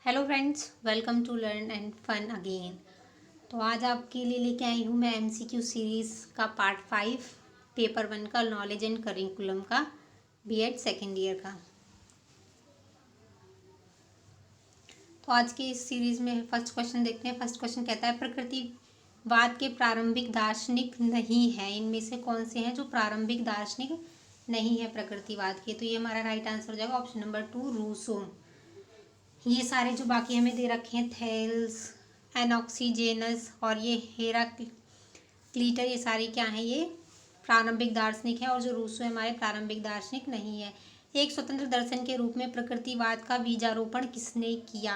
Hello friends, welcome to learn and fun again. तो आज आपके लिए लेके आई हूँ मैं एमसीक्यू सीरीज़ का पार्ट 5 पेपर 1 का नॉलेज एंड करिकुलम का बीएड सेकेंड ईयर का। तो आज के इस सीरीज़ में फर्स्ट क्वेश्चन देखते हैं। फर्स्ट क्वेश्चन कहता है प्रकृतिवाद के प्रारंभिक दार्शनिक नहीं है, इनमें से कौन से हैं जो प्रारंभिक दार्शनिक नहीं है प्रकृतिवाद के। तो ये हमारा राइट आंसर हो जाएगा ऑप्शन नंबर 2, रूसो। ये सारे जो बाकी हमें दे रखे हैं, थेल्स, एनॉक्सीजेनस और ये हेराक्लीटर, ये सारे क्या हैं, ये प्रारंभिक दार्शनिक है। और जो रूसो है हमारे प्रारंभिक दार्शनिक नहीं है। एक स्वतंत्र दर्शन के रूप में प्रकृतिवाद का बीजारोपण किसने किया?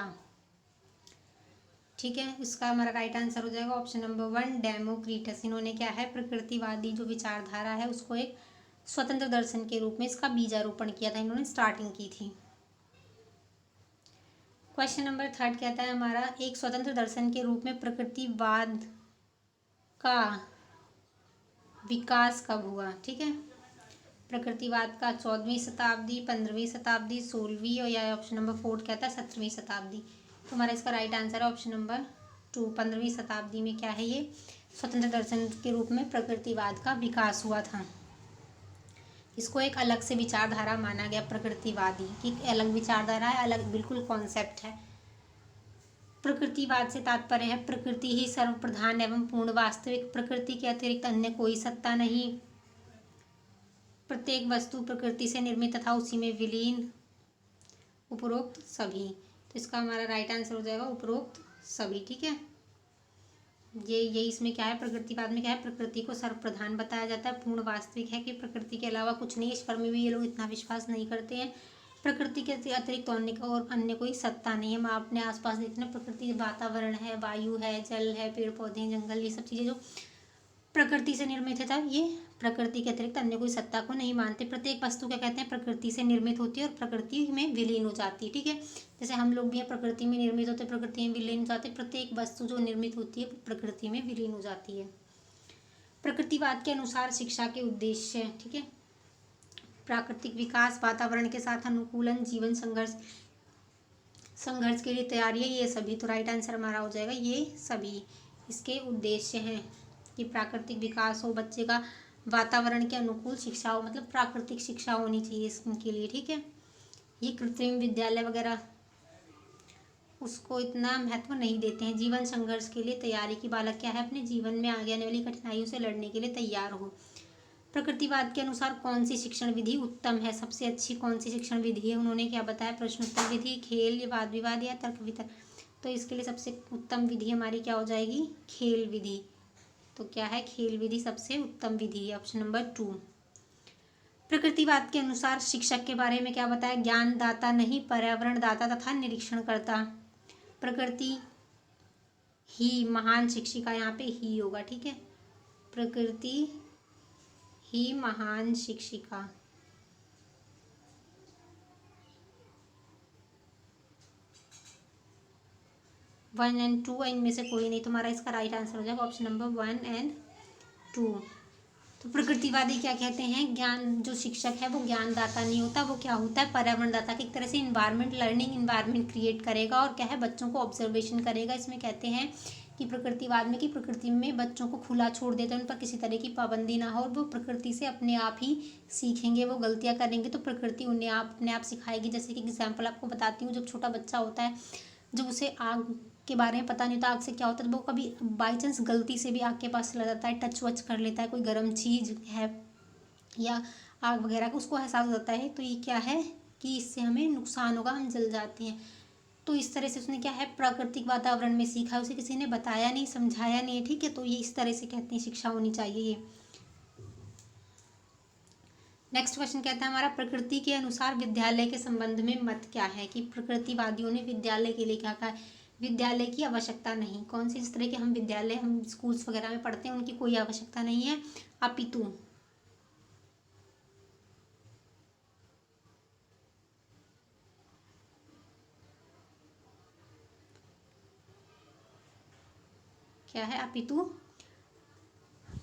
ठीक है, इसका हमारा राइट आंसर हो जाएगा ऑप्शन नंबर 1, डेमोक्रिटस। इन्होंने क्या है, प्रकृतिवादी जो विचारधारा है उसको एक स्वतंत्र दर्शन के रूप में इसका बीजारोपण किया था, इन्होंने स्टार्टिंग की थी। क्वेश्चन नंबर 3 कहता है हमारा, एक स्वतंत्र दर्शन के रूप में प्रकृतिवाद का विकास कब हुआ? ठीक है, प्रकृतिवाद का 14वीं शताब्दी, 15वीं शताब्दी, 16वीं, और या ऑप्शन नंबर 4 कहता है 17वीं शताब्दी। तो हमारा इसका राइट आंसर है ऑप्शन नंबर 2, 15वीं शताब्दी में क्या है, ये स्वतंत्र दर्शन के रूप में प्रकृतिवाद का विकास हुआ था। इसको एक अलग से विचारधारा माना गया, प्रकृतिवादी की अलग विचारधारा है, अलग बिल्कुल कॉन्सेप्ट है। प्रकृतिवाद से तात्पर्य है प्रकृति ही सर्वप्रधान एवं पूर्ण वास्तविक, प्रकृति के अतिरिक्त अन्य कोई सत्ता नहीं, प्रत्येक वस्तु प्रकृति से निर्मित तथा उसी में विलीन, उपरोक्त सभी। तो इसका हमारा राइट आंसर हो जाएगा उपरोक्त सभी। ठीक है, ये इसमें क्या है, प्रकृतिवाद में क्या है, प्रकृति को सर्वप्रधान बताया जाता है, पूर्ण वास्तविक है कि प्रकृति के अलावा कुछ नहीं। ईश्वर में भी ये लोग इतना विश्वास नहीं करते हैं। प्रकृति के अतिरिक्त अन्य कोई सत्ता नहीं है। हम अपने आसपास देखते हैं, प्रकृति वातावरण है, वायु है, जल है, पेड़ पौधे, जंगल, ये सब चीज़ें जो प्रकृति से निर्मित है, ये प्रकृति के अतिरिक्त अन्य कोई सत्ता को नहीं मानते। प्रत्येक वस्तु क्या कहते हैं, प्रकृति से निर्मित होती है और प्रकृति में विलीन हो जाती है। ठीक है, जैसे हम लोग भी हैं, प्रकृति में निर्मित होते, प्रकृति में विलीन हो जाते। प्रत्येक वस्तु जो निर्मित होती है प्रकृति में विलीन हो जाती है। प्रकृतिवाद के अनुसार शिक्षा के उद्देश्य, ठीक है, प्राकृतिक विकास, वातावरण के साथ अनुकूलन, जीवन संघर्ष के लिए तैयारी है, ये सभी। तो राइट आंसर हमारा हो जाएगा ये सभी इसके उद्देश्य हैं कि प्राकृतिक विकास हो, बच्चे का वातावरण के अनुकूल शिक्षा हो, मतलब प्राकृतिक शिक्षा होनी चाहिए इसके लिए। ठीक है, ये कृत्रिम विद्यालय वगैरह उसको इतना महत्व नहीं देते हैं। जीवन संघर्ष के लिए तैयारी की, बालक क्या है, अपने जीवन में आगे आने वाली कठिनाइयों से लड़ने के लिए तैयार हो। प्रकृतिवाद के अनुसार कौन सी शिक्षण विधि उत्तम है, सबसे अच्छी कौन सी शिक्षण विधि है? उन्होंने क्या बताया, प्रश्नोत्तर विधि, खेल, वाद विवाद या तर्क वितर्क। तो इसके लिए सबसे उत्तम विधि हमारी क्या हो जाएगी, खेल विधि। तो क्या है, खेल विधि सबसे उत्तम विधि है, ऑप्शन नंबर 2। प्रकृतिवाद के अनुसार शिक्षक के बारे में क्या बताया, ज्ञानदाता नहीं, पर्यावरण दाता तथा निरीक्षणकर्ता। प्रकृति ही महान शिक्षिका, यहाँ पे ही होगा। ठीक है, प्रकृति ही महान शिक्षिका। वन एंड टू, इनमें से कोई नहीं, तुम्हारा इसका राइट आंसर हो जाएगा ऑप्शन नंबर 1 एंड 2। तो प्रकृतिवादी क्या कहते हैं, ज्ञान जो शिक्षक है वो ज्ञानदाता नहीं होता, वो क्या होता है, पर्यावरणदाता की तरह से इन्वायरमेंट, लर्निंग इन्वायरमेंट क्रिएट करेगा और क्या है, बच्चों को ऑब्जर्वेशन करेगा। इसमें कहते हैं कि प्रकृतिवाद में कि प्रकृति में बच्चों को खुला छोड़ देते हैं, उन पर किसी तरह की पाबंदी ना हो और वो प्रकृति से अपने आप ही सीखेंगे। वो गलतियाँ करेंगे तो प्रकृति उन्हें अपने आप सिखाएगी। जैसे कि एग्जाम्पल आपको बताती हूँ, जब छोटा बच्चा होता है, जब उसे आग के बारे में पता नहीं होता, आग से क्या होता है, तो वो कभी बाई चांस गलती से भी आग के पास चला जाता है, टच वच कर लेता है, कोई गर्म चीज़ है या आग वगैरह का, उसको एहसास हो जाता है तो ये क्या है कि इससे हमें नुकसान होगा, हम जल जाते हैं। तो इस तरह से उसने क्या है, प्राकृतिक वातावरण में सीखा, उसे किसी ने बताया नहीं, समझाया नहीं। ठीक है, तो ये इस तरह से कहते हैं शिक्षा होनी चाहिए ये। नेक्स्ट क्वेश्चन कहता है हमारा, प्रकृति के अनुसार विद्यालय के संबंध में मत क्या है, कि प्रकृतिवादियों ने विद्यालय के लिए क्या कहा है, विद्यालय की आवश्यकता नहीं। कौन सी, इस तरह के हम विद्यालय, हम स्कूल्स वगैरह में पढ़ते हैं, उनकी कोई आवश्यकता नहीं है, अपितु क्या है, अपितु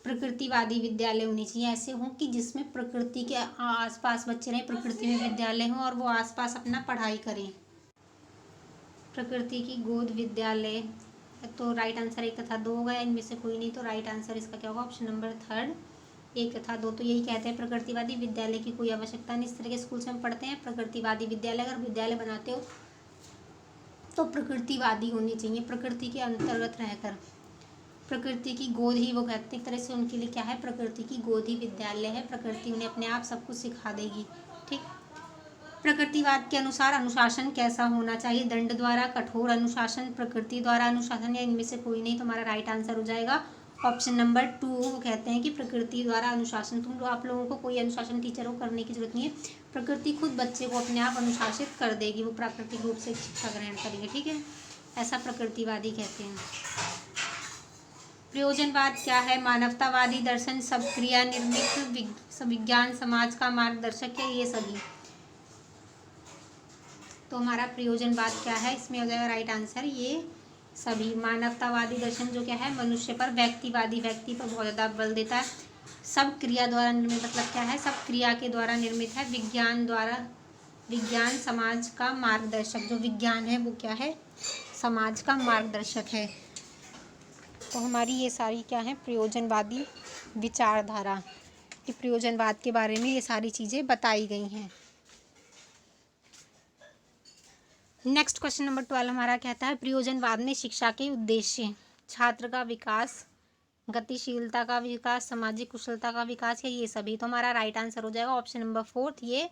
प्रकृतिवादी विद्यालय होनी चाहिए, ऐसे हों कि जिसमें प्रकृति के आसपास बच्चे रहें, प्रकृति में विद्यालय हों और वो आसपास अपना पढ़ाई करें। प्रकृति की गोद विद्यालय, तो राइट आंसर 1 तथा 2 होगा, इनमें से कोई नहीं, तो राइट आंसर इसका क्या होगा, ऑप्शन नंबर 3 1 तथा 2। तो यही कहते हैं प्रकृतिवादी विद्यालय की कोई आवश्यकता नहीं। इस तरह के स्कूल से हम पढ़ते हैं प्रकृतिवादी विद्यालय। अगर विद्यालय बनाते हो तो प्रकृतिवादी होनी चाहिए, प्रकृति के अंतर्गत रहकर। प्रकृति की गोद ही वो कहते हैं, एक तरह से उनके लिए क्या है, प्रकृति की गोद ही विद्यालय है। प्रकृति उन्हें अपने आप सब कुछ सिखा देगी। ठीक। प्रकृतिवाद के अनुसार अनुशासन कैसा होना चाहिए, दंड द्वारा, कठोर अनुशासन, प्रकृति द्वारा अनुशासन, या इनमें से कोई नहीं। तो हमारा राइट आंसर हो जाएगा ऑप्शन नंबर 2। वो कहते हैं कि प्रकृति द्वारा अनुशासन। आप लोगों को कोई अनुशासन टीचर को करने की जरूरत नहीं है, प्रकृति खुद बच्चे को अपने आप अनुशासित कर देगी, वो प्राकृतिक रूप से शिक्षा ग्रहण करेंगे। ठीक है, ऐसा प्रकृतिवादी कहते हैं। प्रयोजनवाद क्या है, मानवतावादी दर्शन, सब क्रिया निर्मित विज्ञान, समाज का मार्गदर्शक है, ये सभी। तो हमारा प्रयोजनवाद क्या है, इसमें हो जाएगा राइट आंसर ये सभी। मानवतावादी दर्शन जो क्या है, मनुष्य पर, व्यक्तिवादी व्यक्ति पर बहुत ज़्यादा बल देता है। सब क्रिया द्वारा निर्मित मतलब क्या है, सब क्रिया के द्वारा निर्मित है। विज्ञान समाज का मार्गदर्शक, जो विज्ञान है वो क्या है, समाज का मार्गदर्शक है। तो हमारी ये सारी क्या है, प्रयोजनवादी विचारधारा, कि प्रयोजनवाद के बारे में ये सारी चीज़ें बताई गई हैं। नेक्स्ट क्वेश्चन नंबर 12 हमारा कहता है, प्रयोजनवाद में शिक्षा के उद्देश्य, छात्र का विकास, गतिशीलता का विकास, सामाजिक कुशलता का विकास, या ये सभी। तो हमारा राइट आंसर हो जाएगा ऑप्शन नंबर 4 ये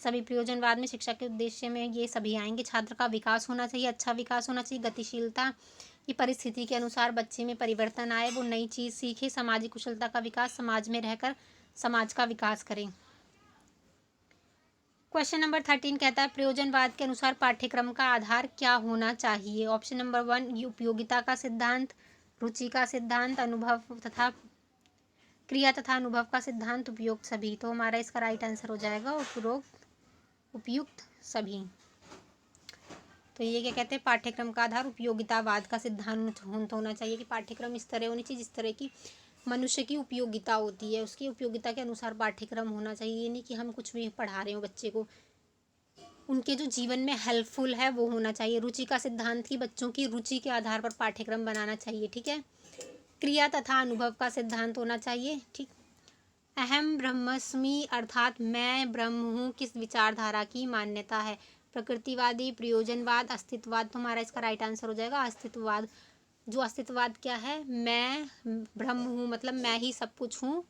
सभी। प्रयोजनवाद में शिक्षा के उद्देश्य में ये सभी आएंगे। छात्र का विकास होना चाहिए, अच्छा विकास होना चाहिए, गतिशीलता की परिस्थिति के अनुसार बच्चे में परिवर्तन आए, वो नई चीज़ सीखे, सामाजिक कुशलता का विकास, समाज में रहकर समाज का विकास करें। क्वेश्चन नंबर 13 कहता है, प्रयोजनवाद के अनुसार पाठ्यक्रम का आधार क्या होना चाहिए। ऑप्शन नंबर 1 उपयोगिता का सिद्धांत, रुचि का सिद्धांत, अनुभव तथा क्रिया तथा अनुभव का सिद्धांत, उपयुक्त सभी। तो हमारा इसका राइट आंसर हो जाएगा उपयुक्त सभी। तो ये क्या कहते हैं, पाठ्यक्रम का आधार उपयोगितावाद का सिद्धांत होना चाहिए, कि पाठ्यक्रम इस तरह होनी चाहिए जिस तरह की मनुष्य की उपयोगिता होती है, उसकी उपयोगिता के अनुसार पाठ्यक्रम होना चाहिए। ये नहीं कि हम कुछ भी पढ़ा रहे हो बच्चे को, उनके जो जीवन में हेल्पफुल है वो होना चाहिए। रुचि का सिद्धांत, की बच्चों की रुचि के आधार पर पाठ्यक्रम बनाना चाहिए। ठीक है। क्रिया तथा अनुभव का सिद्धांत होना चाहिए। ठीक। अहम ब्रह्मस्मि अर्थात मैं ब्रह्म हूँ किस विचारधारा की मान्यता है, प्रकृतिवादी, प्रयोजनवाद, अस्तित्ववाद। तो हमारा इसका राइट आंसर हो जाएगा अस्तित्ववाद। जो अस्तित्ववाद क्या है, मैं ब्रह्म हूँ मतलब मैं ही सब कुछ हूँ,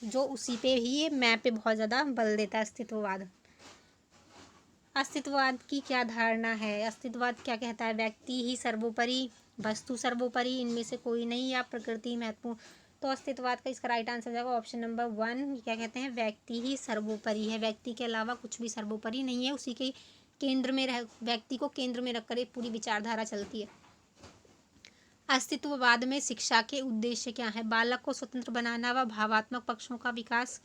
जो उसी पे ही मैं पे बहुत ज़्यादा बल देता है अस्तित्ववाद। अस्तित्ववाद की क्या धारणा है, अस्तित्ववाद क्या कहता है, व्यक्ति ही सर्वोपरि, वस्तु सर्वोपरि, इनमें से कोई नहीं, या प्रकृति महत्वपूर्ण। तो अस्तित्ववाद का इसका राइट आंसर जाएगा ऑप्शन नंबर 1। क्या कहते हैं, व्यक्ति ही सर्वोपरि है, व्यक्ति के अलावा कुछ भी सर्वोपरि नहीं है, उसी के केंद्र में रह, व्यक्ति को केंद्र में रखकर एक पूरी विचारधारा चलती है। अस्तित्ववाद में शिक्षा के उद्देश्य क्या है, बालक को स्वतंत्र बनाना व भावात्मक पक्षों का विकास,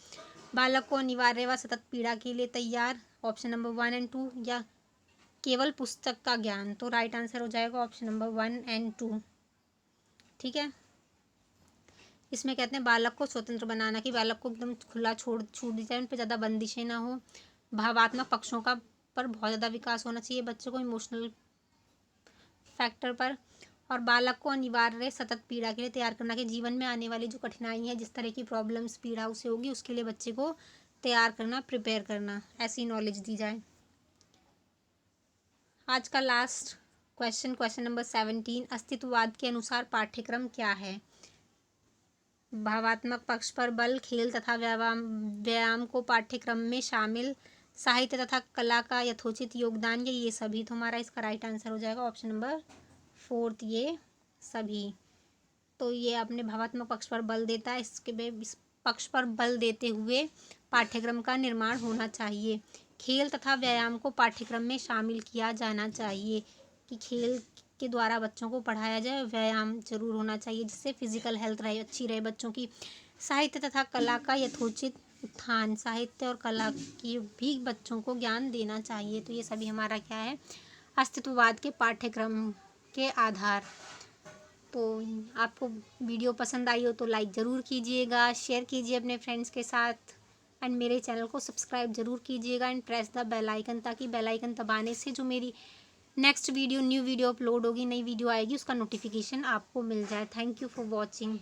बालक को अनिवार्य व सतत पीड़ा के लिए तैयार, ऑप्शन नंबर 1 और 2, या केवल पुस्तक का ज्ञान। तो राइट आंसर हो जाएगा ऑप्शन नंबर 1 और 2। ठीक है। इसमें कहते हैं बालक को स्वतंत्र बनाना, कि बालक को एकदम खुला छूट दी जाए, उन पर ज़्यादा बंदिशें ना हो, भावात्मक पक्षों का पर बहुत ज़्यादा विकास होना चाहिए बच्चों को, इमोशनल फैक्टर पर, और बालक को अनिवार्य सतत पीड़ा के लिए तैयार करना, कि जीवन में आने वाली जो कठिनाई है, जिस तरह की प्रॉब्लम्स पीड़ा उसे होगी, उसके लिए बच्चे को तैयार करना, प्रिपेयर करना, ऐसी नॉलेज दी जाए। आज का लास्ट क्वेश्चन नंबर 17, अस्तित्ववाद के अनुसार पाठ्यक्रम क्या है, भावात्मक पक्ष पर बल, खेल तथा व्यायाम को पाठ्यक्रम में शामिल, साहित्य तथा कला का यथोचित योगदान, या ये सभी। तो हमारा इसका राइट आंसर हो जाएगा ऑप्शन नंबर 4 ये सभी। तो ये अपने भावात्मक पक्ष पर बल देता है, इस पक्ष पर बल देते हुए पाठ्यक्रम का निर्माण होना चाहिए। खेल तथा व्यायाम को पाठ्यक्रम में शामिल किया जाना चाहिए, कि खेल के द्वारा बच्चों को पढ़ाया जाए, व्यायाम जरूर होना चाहिए जिससे फिजिकल हेल्थ रहे, अच्छी रहे बच्चों की। साहित्य तथा कला का यथोचित उत्थान, साहित्य और कला की भी बच्चों को ज्ञान देना चाहिए। तो ये सभी हमारा क्या है, अस्तित्ववाद के पाठ्यक्रम के आधार। तो आपको वीडियो पसंद आई हो तो लाइक ज़रूर कीजिएगा, शेयर कीजिए अपने फ्रेंड्स के साथ, एंड मेरे चैनल को सब्सक्राइब ज़रूर कीजिएगा, and press the bell icon, ताकि बेल आइकन दबाने से जो मेरी next video new video upload होगी, नई वीडियो आएगी, उसका नोटिफिकेशन आपको मिल जाए। Thank you for watching.